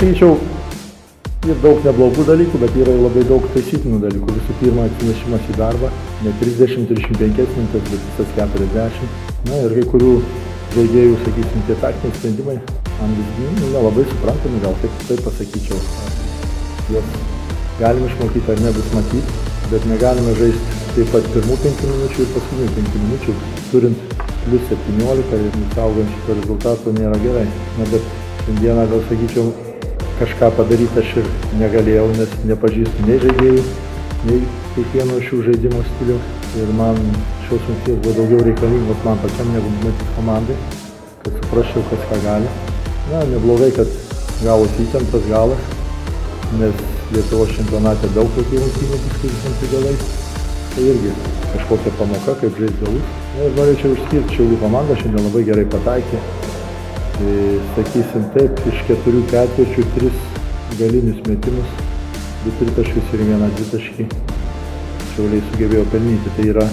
sakyčiau, ir daug neblogų dalykų, bet yra labai daug taisytinų dalykų. Visų pirma, atsinešimas į darbą, ne 30-35 minutės, bet visas 40. Na ir kai kurių žaidėjų, sakysim, tie taktiniai sprendimai, man visgi nelabai suprantami, gal taip pasakyčiau. Juos galime išmokyti ar ne, bus matyti, bet negalime žaisti taip pat pirmų 5 minučių ir paskutinių 5 minučių, turint plus 17 ir nusaugant šito rezultato nėra gerai. Na, bet šiandieną gal sakyčiau, kažką padaryti aš ir negalėjau, nes nepažįstu nei žaidėjų, nei kiekvieno šių žaidimo stilių. Ir man šios rungtynės buvo daugiau reikalingos man pačiam negu matyti komandai, kad suprasčiau, kas ką gali. Na, neblogai, kad gavosi įtemptas galas, nes Lietuvos čempionate daug tokių rungtynių paskirtinti galais. Tai irgi kažkokia pamoka, kaip žaisti galus. Na, ir norėčiau išskirti Šiaulių komandą, šiandien labai gerai pataikė. Tai, sakysim taip, iš 4 ketvirčių 3 galinius metimus, 2 tritaškius ir 1 dvitaškį Šiauliai sugebėjo pelnyti. Tai yra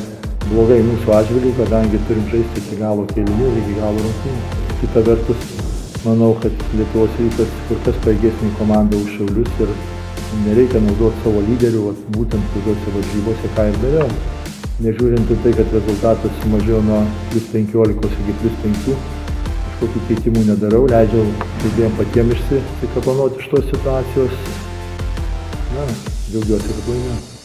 blogai mūsų atžvilgiu, kadangi turim žaisti iki galo kėlinių ir iki galo rungtynių. Kita vertus, manau, kad Lietuvos Rytas kur kas pajėgesnė komanda už Šiaulius ir nereikia naudoti savo lyderių, būtent tokiuose varžybose, ką ir dariau. Nežiūrint į tai, kad rezultatas sumažėjo nuo plus 15 iki plus 5, kažkokių keitimų nedarau, leidžiau žaidėjom patiems išsikapanoti iš tos situacijos. Na, džiaugiuosi, kad laimėjau.